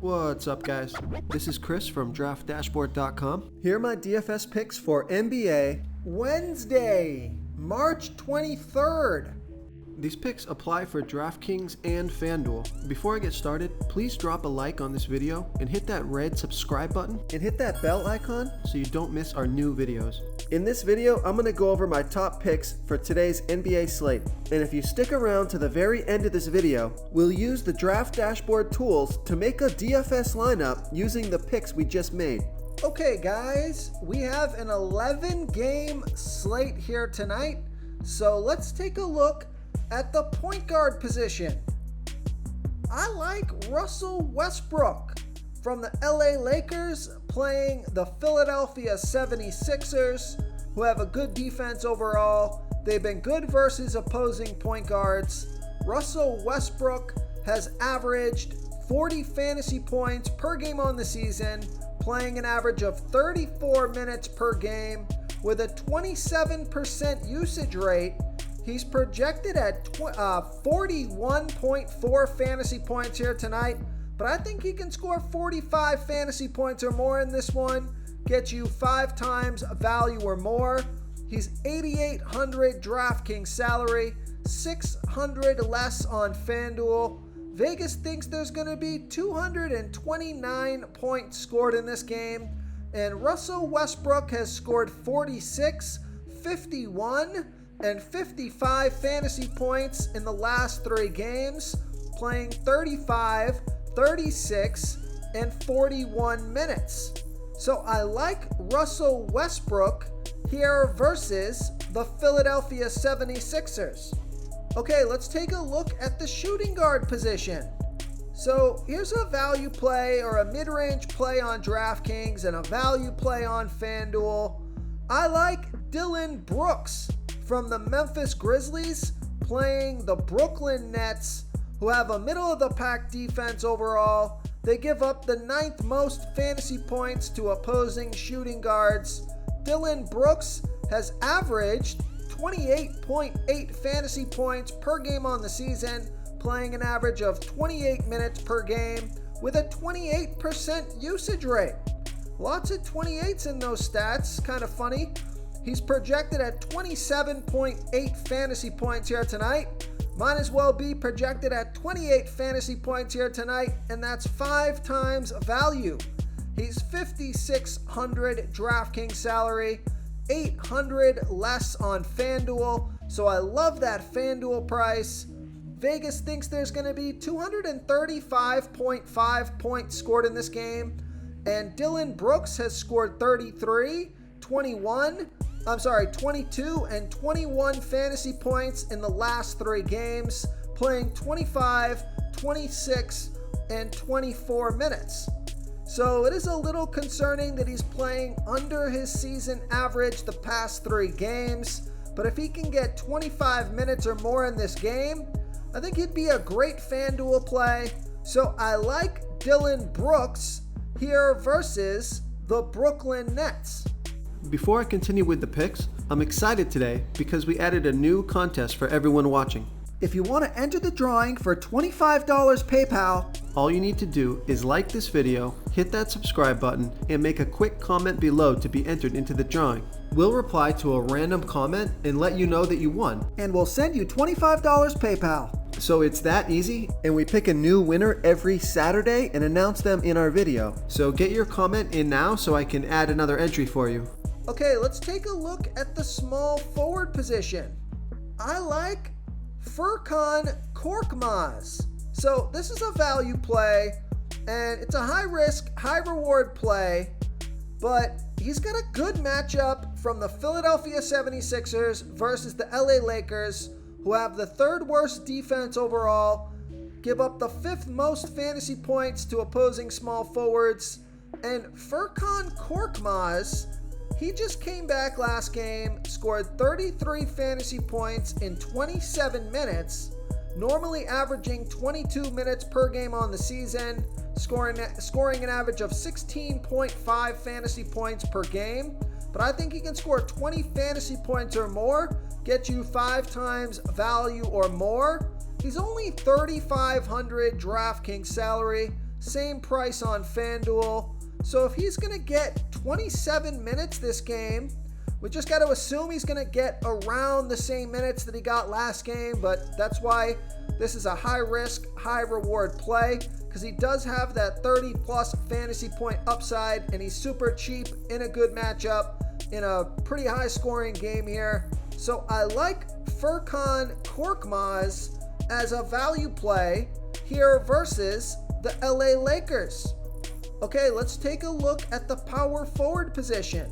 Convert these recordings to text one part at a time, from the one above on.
What's up, guys? This is Chris from DraftDashboard.com. Here are my DFS picks for NBA Wednesday, March 23rd. These picks apply for DraftKings and FanDuel. Before I get started, please drop a like on this video and hit that red subscribe button and hit that bell icon so you don't miss our new videos. In this video, I'm going to go over my top picks for today's NBA slate. And if you stick around to the very end of this video, we'll use the Draft Dashboard tools to make a DFS lineup using the picks we just made. Okay guys, we have an 11-game slate here tonight. So let's take a look at the point guard position. I like Russell Westbrook from the LA Lakers playing the Philadelphia 76ers, who have a good defense overall. They've been good versus opposing point guards. Russell Westbrook has averaged 40 fantasy points per game on the season, playing an average of 34 minutes per game with a 27% usage rate. He's projected at 41.4 fantasy points here tonight, but I think he can score 45 fantasy points or more in this one, get you 5 times value or more. He's 8,800 DraftKings salary, 600 less on FanDuel. Vegas thinks there's going to be 229 points scored in this game, and Russell Westbrook has scored 46, 51, and 55 fantasy points in the last 3 games, playing 35, 36, and 41 minutes. So I like Russell Westbrook here versus the Philadelphia 76ers. Okay, let's take a look at the shooting guard position. So here's a value play or a mid-range play on DraftKings and a value play on FanDuel. I like Dillon Brooks from the Memphis Grizzlies playing the Brooklyn Nets, who have a middle-of-the-pack defense overall. They give up the 9th most fantasy points to opposing shooting guards. Dillon Brooks has averaged 28.8 fantasy points per game on the season, playing an average of 28 minutes per game with a 28% usage rate. Lots of 28s in those stats, kind of funny. He's projected at 27.8 fantasy points here tonight. Might as well be projected at 28 fantasy points here tonight, and that's 5 times value. He's 5,600 DraftKings salary, 800 less on FanDuel, so I love that FanDuel price. Vegas thinks there's going to be 235.5 points scored in this game, and Dillon Brooks has scored 22 and 21 fantasy points in the last 3 games, playing 25, 26, and 24 minutes. So it is a little concerning that he's playing under his season average the past 3 games, but if he can get 25 minutes or more in this game, I think he'd be a great FanDuel play. So I like Dillon Brooks here versus the Brooklyn Nets. Before I continue with the picks, I'm excited today because we added a new contest for everyone watching. If you want to enter the drawing for $25 PayPal, all you need to do is like this video, hit that subscribe button, and make a quick comment below to be entered into the drawing. We'll reply to a random comment and let you know that you won, and we'll send you $25 PayPal. So it's that easy, and we pick a new winner every Saturday and announce them in our video. So get your comment in now so I can add another entry for you. Okay, let's take a look at the small forward position. I like Furkan Korkmaz. So this is a value play, and it's a high risk, high reward play, but he's got a good matchup from the Philadelphia 76ers versus the LA Lakers, who have the 3rd worst defense overall, give up the 5th most fantasy points to opposing small forwards, and Furkan Korkmaz, he just came back last game, scored 33 fantasy points in 27 minutes, normally averaging 22 minutes per game on the season, scoring an average of 16.5 fantasy points per game. But I think he can score 20 fantasy points or more, get you 5 times value or more. He's only 3,500 DraftKings salary, same price on FanDuel. So if he's going to get 27 minutes this game, we just got to assume he's going to get around the same minutes that he got last game, but that's why this is a high risk, high reward play, because he does have that 30 plus fantasy point upside, and he's super cheap in a good matchup in a pretty high scoring game here. So I like Furkan Korkmaz as a value play here versus the LA Lakers. Okay, let's take a look at the power forward position.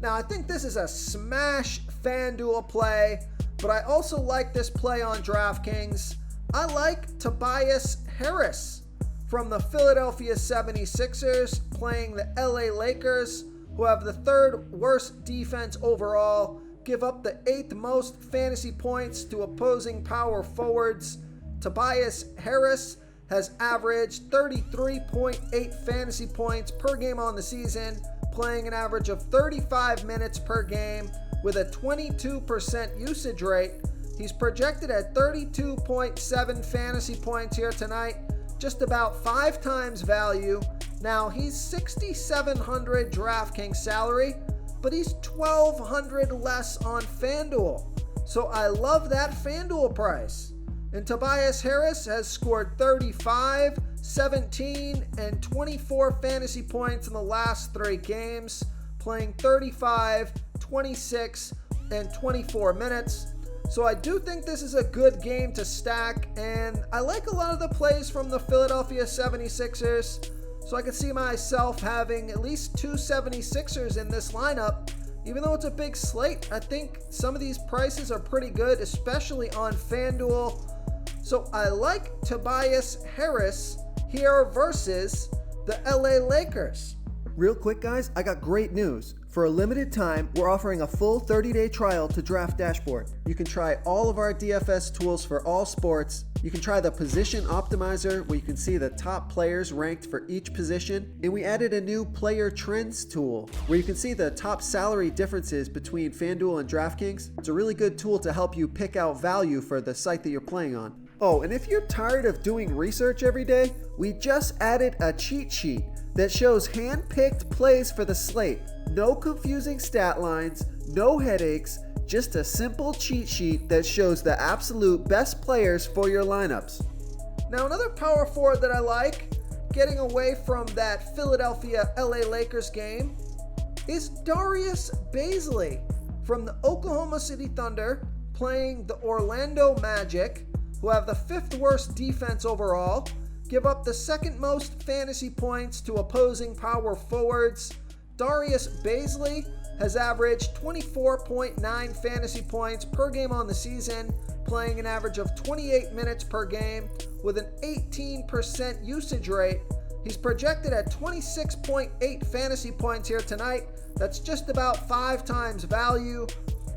Now, I think this is a smash FanDuel play, but I also like this play on DraftKings. I like Tobias Harris from the Philadelphia 76ers playing the LA Lakers, who have the third worst defense overall, give up the 8th most fantasy points to opposing power forwards. Tobias Harris has averaged 33.8 fantasy points per game on the season, playing an average of 35 minutes per game with a 22% usage rate. He's projected at 32.7 fantasy points here tonight, just about 5 times value. Now, he's 6,700 DraftKings salary, but he's 1,200 less on FanDuel. So I love that FanDuel price. And Tobias Harris has scored 35, 17, and 24 fantasy points in the last 3 games, playing 35, 26, and 24 minutes. So I do think this is a good game to stack, and I like a lot of the plays from the Philadelphia 76ers, so I could see myself having at least 2 76ers in this lineup. Even though it's a big slate, I think some of these prices are pretty good, especially on FanDuel. So I like Tobias Harris here versus the LA Lakers. Real quick, guys, I got great news. For a limited time, we're offering a full 30-day trial to Draft Dashboard. You can try all of our DFS tools for all sports. You can try the Position Optimizer, where you can see the top players ranked for each position. And we added a new Player Trends tool, where you can see the top salary differences between FanDuel and DraftKings. It's a really good tool to help you pick out value for the site that you're playing on. Oh, and if you're tired of doing research every day, we just added a cheat sheet that shows hand-picked plays for the slate. No confusing stat lines, no headaches, just a simple cheat sheet that shows the absolute best players for your lineups. Now, another power forward that I like, getting away from that Philadelphia LA Lakers game, is Darius Bailey from the Oklahoma City Thunder playing the Orlando Magic, who have the 5th worst defense overall, give up the 2nd most fantasy points to opposing power forwards. Darius Bailey has averaged 24.9 fantasy points per game on the season, playing an average of 28 minutes per game with an 18% usage rate. He's projected at 26.8 fantasy points here tonight. That's just about 5 times value.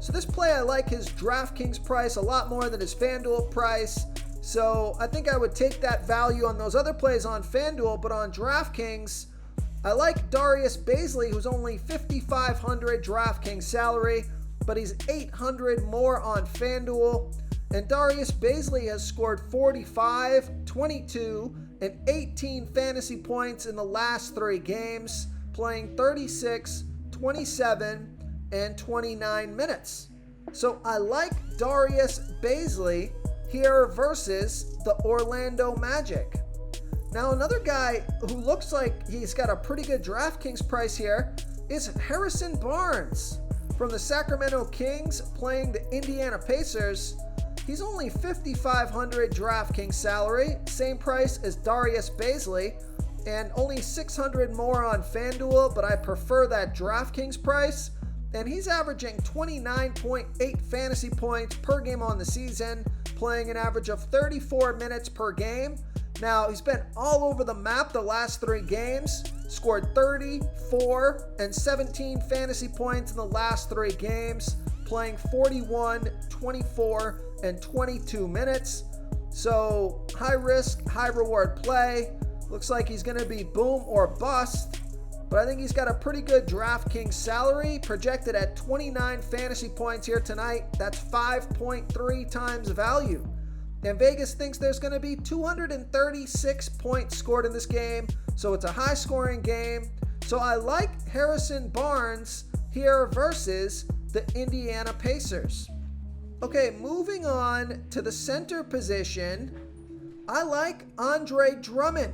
So this play, I like his DraftKings price a lot more than his FanDuel price. So I think I would take that value on those other plays on FanDuel, but on DraftKings, I like Darius Bailey, who's only 5,500 DraftKings salary, but he's 800 more on FanDuel. And Darius Bailey has scored 45, 22, and 18 fantasy points in the last 3 games, playing 36, 27, and 29 minutes. So I like Darius Bailey here versus the Orlando Magic. Now, another guy who looks like he's got a pretty good DraftKings price here is Harrison Barnes from the Sacramento Kings playing the Indiana Pacers. He's only 5,500 DraftKings salary, same price as Darius Bailey, and only 600 more on FanDuel, but I prefer that DraftKings price. And he's averaging 29.8 fantasy points per game on the season, playing an average of 34 minutes per game. Now, he's been all over the map the last 3 games, scored 30, 4, and 17 fantasy points in the last 3 games, playing 41, 24, and 22 minutes. So, high risk, high reward play. Looks like he's going to be boom or bust. But I think he's got a pretty good DraftKings salary, projected at 29 fantasy points here tonight. That's 5.3 times value. And Vegas thinks there's going to be 236 points scored in this game, so it's a high-scoring game. So I like Harrison Barnes here versus the Indiana Pacers. Okay, moving on to the center position, I like Andre Drummond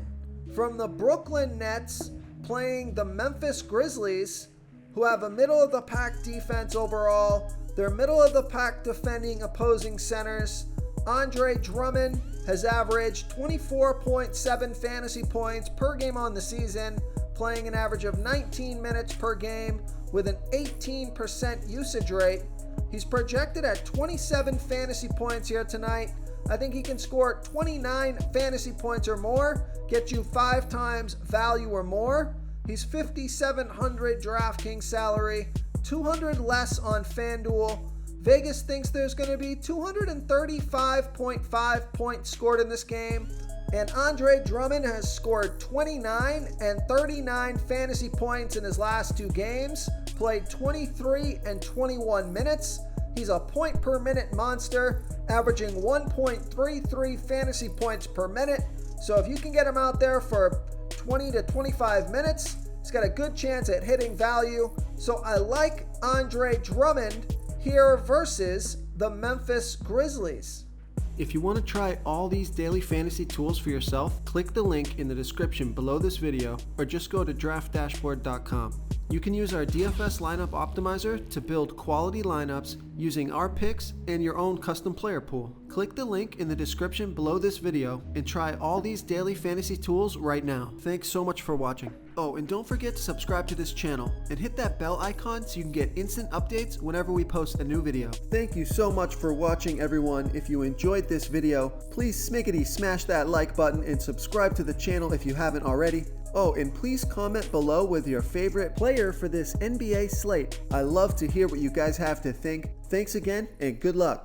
from the Brooklyn Nets playing the Memphis Grizzlies, who have a middle-of-the-pack defense overall. They're middle-of-the-pack defending opposing centers. Andre Drummond has averaged 24.7 fantasy points per game on the season, playing an average of 19 minutes per game with an 18% usage rate. He's projected at 27 fantasy points here tonight. I think he can score 29 fantasy points or more, get you 5 times value or more. He's $5,700 DraftKings salary, 200 less on FanDuel. Vegas thinks there's going to be 235.5 points scored in this game. And Andre Drummond has scored 29 and 39 fantasy points in his last 2 games, played 23 and 21 minutes. He's a point per minute monster, averaging 1.33 fantasy points per minute. So if you can get him out there for 20 to 25 minutes, he's got a good chance at hitting value. So I like Andre Drummond here versus the Memphis Grizzlies. If you want to try all these daily fantasy tools for yourself, click the link in the description below this video or just go to draftdashboard.com. You can use our DFS lineup optimizer to build quality lineups using our picks and your own custom player pool. Click the link in the description below this video and try all these daily fantasy tools right now. Thanks so much for watching. Oh, and don't forget to subscribe to this channel and hit that bell icon so you can get instant updates whenever we post a new video. Thank you so much for watching, everyone. If you enjoyed this video, please smickety smash that like button and subscribe to the channel if you haven't already. Oh, and please comment below with your favorite player for this NBA slate. I love to hear what you guys have to think. Thanks again, and good luck.